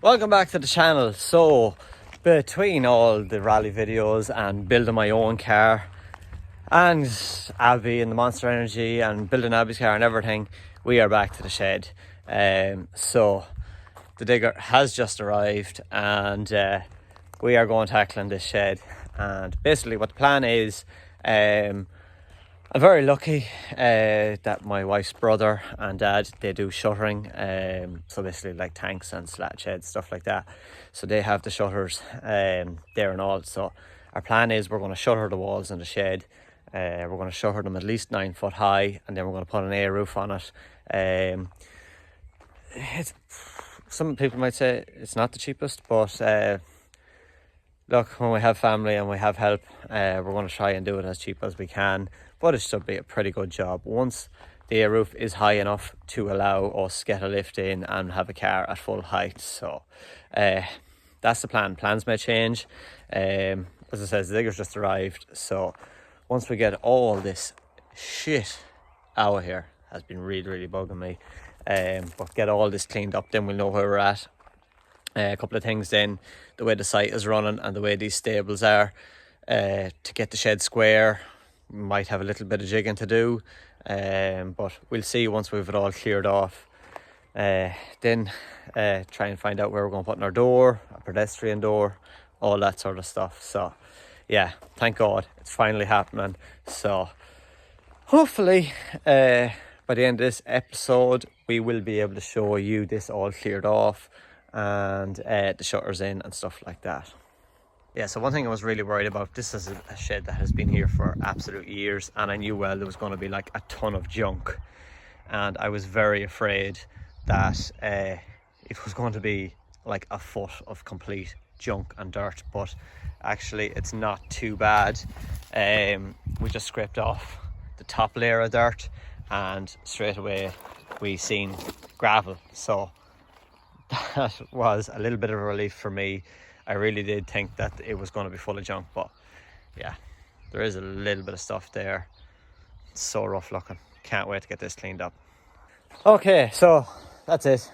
Welcome back to the channel. So between all the rally videos and building my own car and Abby and the Monster Energy and building Abby's car and everything, we are back to the shed. So the digger has just arrived and we are going tackling this shed. And basically what the plan is, I'm very lucky that my wife's brother and dad, they do shuttering, so basically like tanks and slat sheds, stuff like that. So they have the shutters there and all. So our plan is we're going to shutter the walls in the shed. We're going to shutter them at least 9 foot high, and then we're going to put an air roof on it. Some people might say it's not the cheapest, but look, when we have family and we have help, we're going to try and do it as cheap as we can, but it should be a pretty good job once the air roof is high enough to allow us get a lift in and have a car at full height. So that's the plan. Plans may change. As I said, the digger's just arrived, so once we get all this shit out of here, has been really bugging me, but get all this cleaned up, then we'll know where we're at. A couple of things then, the way the site is running and the way these stables are, to get the shed square, we might have a little bit of jigging to do, but we'll see once we've it all cleared off. Then try and find out where we're going to put in our door, a pedestrian door, all that sort of stuff. So yeah, thank God it's finally happening. So hopefully by the end of this episode we will be able to show you this all cleared off and the shutters in and stuff like that. Yeah, so one thing I was really worried about, this is a shed that has been here for absolute years, and I knew well there was going to be like a ton of junk, and I was very afraid that it was going to be like a foot of complete junk and dirt, but actually it's not too bad. We just scraped off the top layer of dirt and straight away we seen gravel, so that was a little bit of a relief for me. I really did think that it was going to be full of junk, but yeah, there is a little bit of stuff there. It's so rough looking. Can't wait to get this cleaned up. Okay, so that's it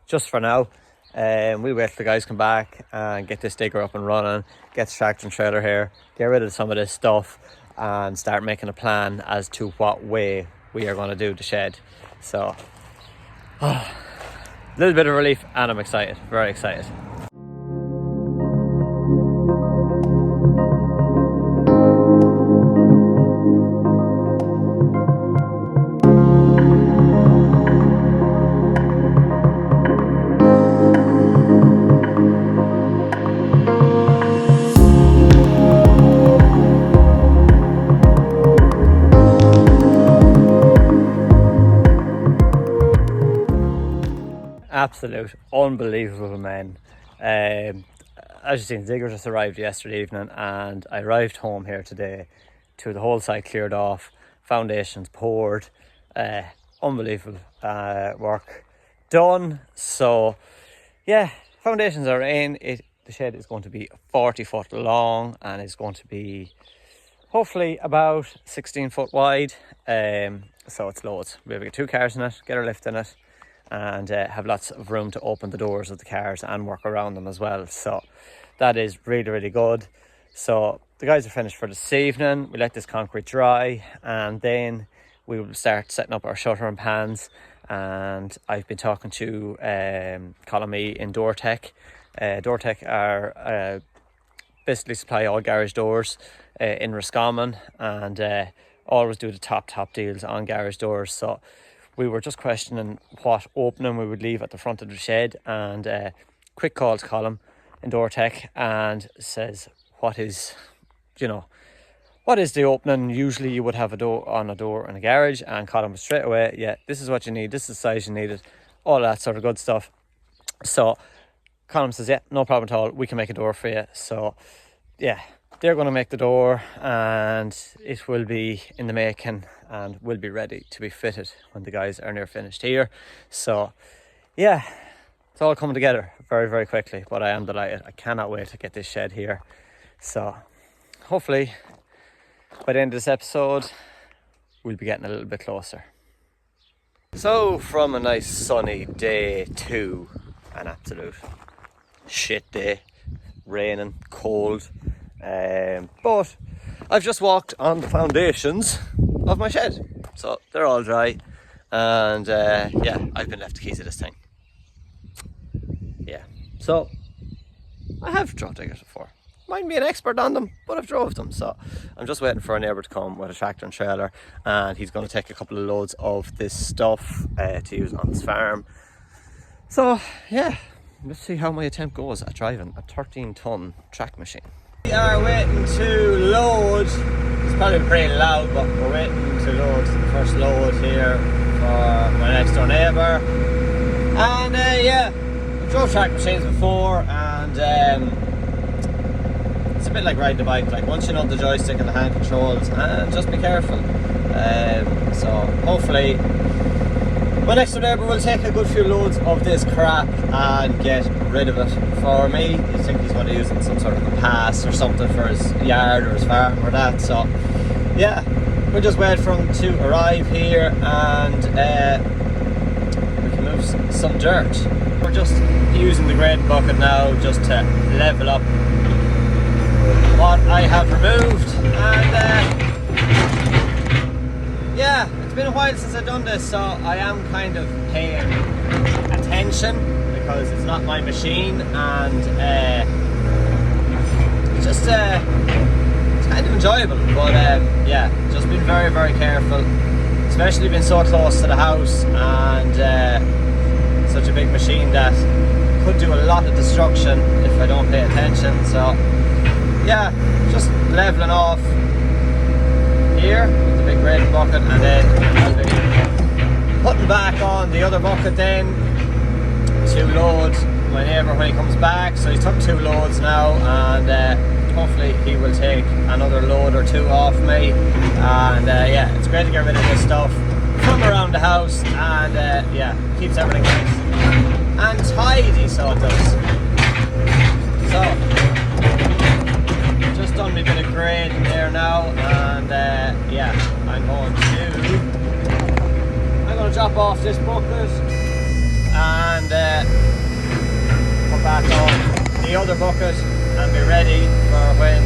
just for now. We'll wait till the guys come back and get this digger up and running, get the tractor and trailer here, get rid of some of this stuff and start making a plan as to what way we are going to do the shed. So a little bit of relief, and I'm excited, very excited. Absolute unbelievable men. As you seen, the digger just arrived yesterday evening and I arrived home here today to the whole site cleared off, foundations poured, unbelievable work done. So yeah, foundations are in. The shed is going to be 40 foot long and it's going to be hopefully about 16 foot wide. So it's loads. We'll get 2 cars in it, get our lift in it, and have lots of room to open the doors of the cars and work around them as well. So that is really good. So the guys are finished for this evening. We let this concrete dry and then we will start setting up our shutter and pans. And I've been talking to Colin Mee in Doortech. Doortech are basically supply all garage doors in Roscommon, and always do the top deals on garage doors. So we were just questioning what opening we would leave at the front of the shed, and quick call to Colin in Doortech and says, what is the opening? Usually you would have a door in a garage, and Colin was straight away, yeah, this is what you need, this is the size you need it, all that sort of good stuff. So Colin says, yeah, no problem at all, we can make a door for you. So yeah, they're going to make the door and it will be in the making and will be ready to be fitted when the guys are near finished here. So yeah, it's all coming together very quickly, but I am delighted. I cannot wait to get this shed here. So hopefully by the end of this episode we'll be getting a little bit closer. So from a nice sunny day to an absolute shit day, raining, cold, but I've just walked on the foundations of my shed, so they're all dry, and yeah, I've been left the keys of this thing. Yeah, so I have drove diggers before. Might be an expert on them, but I've drove them, so I'm just waiting for a neighbour to come with a tractor and trailer, and he's going to take a couple of loads of this stuff to use on his farm. So yeah, let's see how my attempt goes at driving a 13-ton track machine. We are waiting to load. It's probably pretty loud, but we're waiting to load the first load here for my next door neighbour. And yeah, I've drove track machines before, and it's a bit like riding a bike. Like, once you know the joystick and the hand controls, and just be careful. So hopefully my next door neighbour will take a good few loads of this crap and get rid of it for me. I think he's going to use it in some sort of a pass or something for his yard or his farm or that. So yeah, we'll just wait for him to arrive here, and we can move some dirt. We're just using the grading bucket now just to level up what I have removed, and yeah, it's been a while since I've done this, so I am kind of paying attention because it's not my machine, and it's just it's kind of enjoyable, but yeah, just been very, very careful, especially being so close to the house, and such a big machine that could do a lot of destruction if I don't pay attention. So yeah, just leveling off here with the big grading bucket, and then I'll be putting back on the other bucket then to load my neighbour when he comes back. So he's took 2 loads now, and hopefully he will take another load or 2 off me, and yeah, it's great to get rid of this stuff from around the house, and yeah, keeps everything nice and tidy, so it does. So just done me a bit of grading there now, and yeah, I'm going to drop off this bucket and put back on the other bucket and be ready for when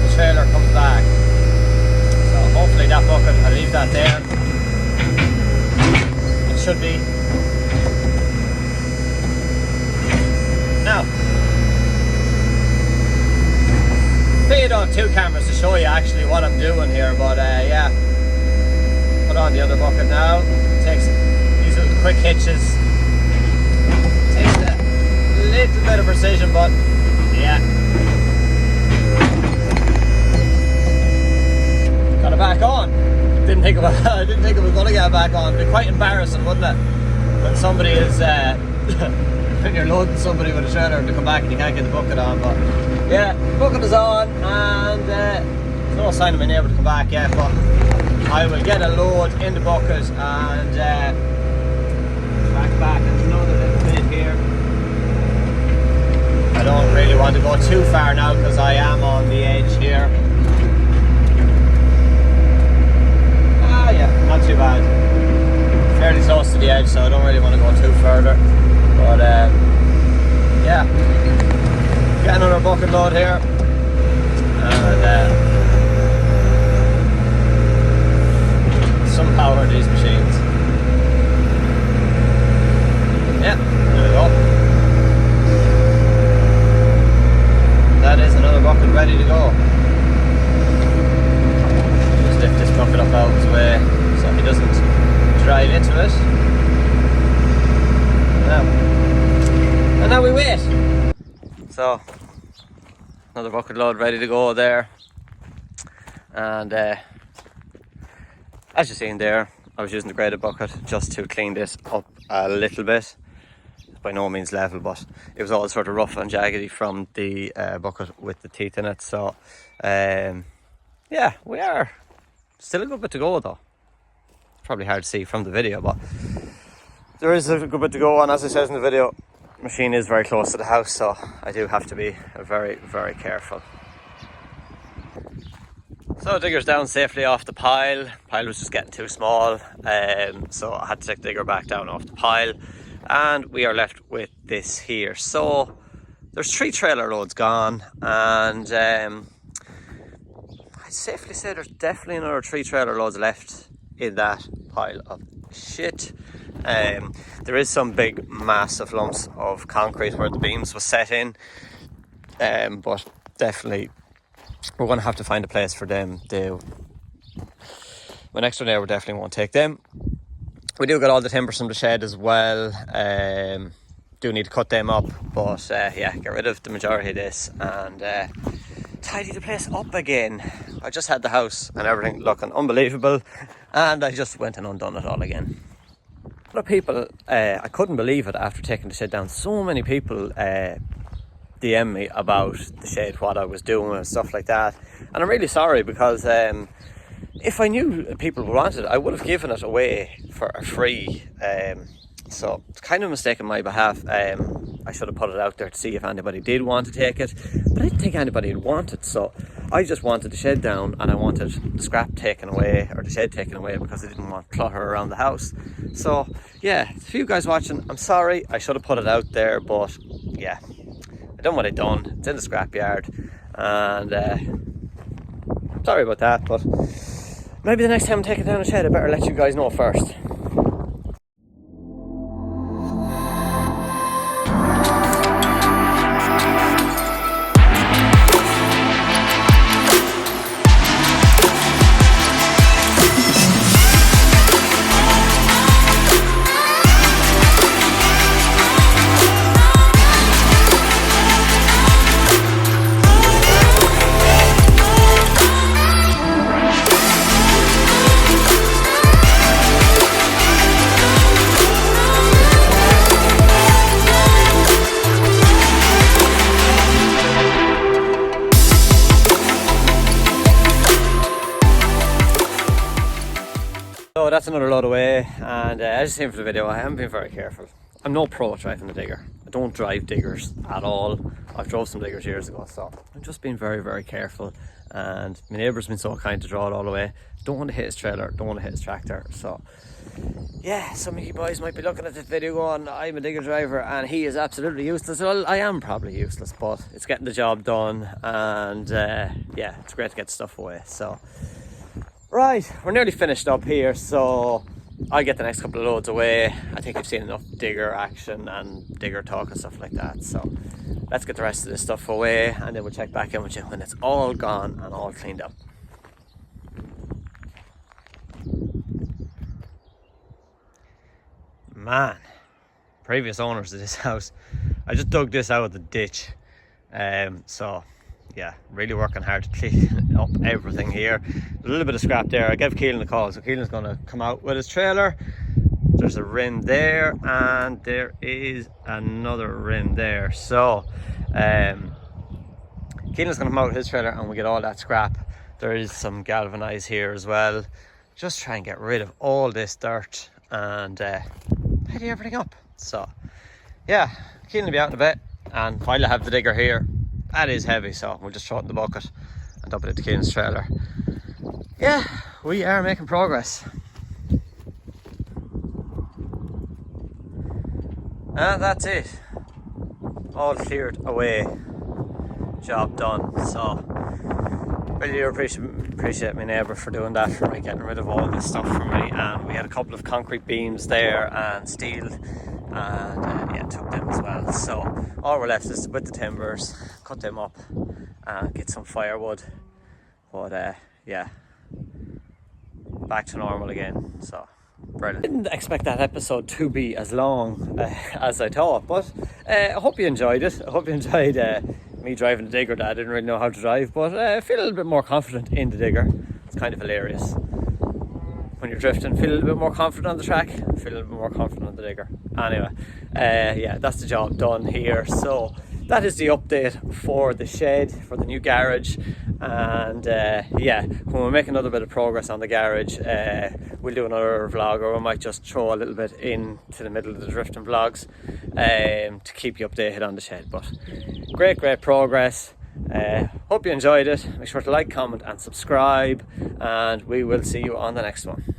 the trailer comes back. So hopefully that bucket, I'll leave that there. It should be. Now, I don't have 2 cameras to show you actually what I'm doing here, but yeah, put on the other bucket now. Takes these little quick hitches, takes a little bit of precision, but yeah, got it back on. I didn't think it was going to get back on. It'd be quite embarrassing, wouldn't it, when somebody is when you're loading somebody with a trailer and they come back and you can't get the bucket on. But yeah, the bucket is on, and there's no sign of my neighbour to come back yet, but I will get a load in the bucket and track back another little bit here. I don't really want to go too far now because I am on the edge here. Ah yeah, not too bad. Fairly close to the edge, so I don't really want to go too further. But yeah, get another bucket load here, and some power in these machines. Yeah, there we go. That is another bucket ready to go. Just lift this bucket up out of his way so he doesn't drive into it. And now we wait. So another bucket load ready to go there, and as you've seen there, I was using the graded bucket just to clean this up a little bit. It's by no means level, but it was all sort of rough and jaggedy from the bucket with the teeth in it. So yeah, we are still a good bit to go though. It's probably hard to see from the video, but there is a good bit to go, and as it says in the video, the machine is very close to the house, so I do have to be very, very careful. So digger's down safely off the pile. Pile was just getting too small, so I had to take the digger back down off the pile, and we are left with this here. So there's 3 trailer loads gone, and I'd safely say there's definitely another 3 trailer loads left in that pile of shit. There is some big massive lumps of concrete where the beams was set in, but definitely we're going to have to find a place for them. My next one there, we definitely won't take them. We do get all the timbers from the shed as well. Do need to cut them up, but yeah, get rid of the majority of this and tidy the place up again. I just had the house and everything looking unbelievable, and I just went and undone it all again. A lot of people, I couldn't believe it after taking the shed down. So many people DM me about the shed, what I was doing and stuff like that, and I'm really sorry, because if I knew people wanted it, I would have given it away for a free. So it's kind of a mistake on my behalf. I should have put it out there to see if anybody did want to take it, but I didn't think anybody would want it. So I just wanted the shed down, and I wanted the scrap taken away, or the shed taken away, because I didn't want clutter around the house. So yeah, for you guys watching, I'm sorry, I should have put it out there, but yeah, I done what I done. It's in the scrapyard, and sorry about that, but maybe the next time I'm taking down a shed, I better let you guys know first. So that's another load away, and as you seen for the video, I haven't been very careful. I'm no pro at driving the digger. I don't drive diggers at all. I've drove some diggers years ago, so I'm just being very, very careful. And my neighbour's been so kind to draw it all away. Don't want to hit his trailer, don't want to hit his tractor. So yeah, some of you boys might be looking at this video going, I'm a digger driver and he is absolutely useless. Well, I am probably useless, but it's getting the job done, and yeah, it's great to get stuff away. So right, we're nearly finished up here, so I get the next couple of loads away. I think I've seen enough digger action and digger talk and stuff like that. So let's get the rest of this stuff away, and then we'll check back in with you when it's all gone and all cleaned up. Man, previous owners of this house, I just dug this out of the ditch. So yeah, really working hard to clean up everything here. A little bit of scrap there. I gave Keelan a call, so Keelan's going to come out with his trailer. There's a rim there, and there is another rim there. So Keelan's going to come out with his trailer, and we get all that scrap. There is some galvanized here as well. Just try and get rid of all this dirt and tidy everything up. So yeah, Keelan will be out in a bit, and while I have the digger here, that is heavy, so we'll just throw it in the bucket and dump it into Keelan's trailer. Yeah, we are making progress. And that's it. All cleared away. Job done. So really appreciate my neighbour for doing that for me, getting rid of all this stuff for me. And we had a couple of concrete beams there and steel, and yeah, took them as well. So all we're left is with the timbers, cut them up and get some firewood. But yeah, back to normal again. So brilliant. Didn't expect that episode to be as long as I thought, but I hope you enjoyed it. I hope you enjoyed me driving the digger that I didn't really know how to drive, but I feel a little bit more confident in the digger. It's kind of hilarious. When you're drifting, feel a little bit more confident on the track, feel a little bit more confident on the digger. Anyway, yeah, that's the job done here. So that is the update for the shed, for the new garage. And yeah, when we make another bit of progress on the garage, we'll do another vlog, or we might just throw a little bit into the middle of the drifting vlogs to keep you updated on the shed. But great progress. Hope you enjoyed it. Make sure to like, comment and subscribe, and we will see you on the next one.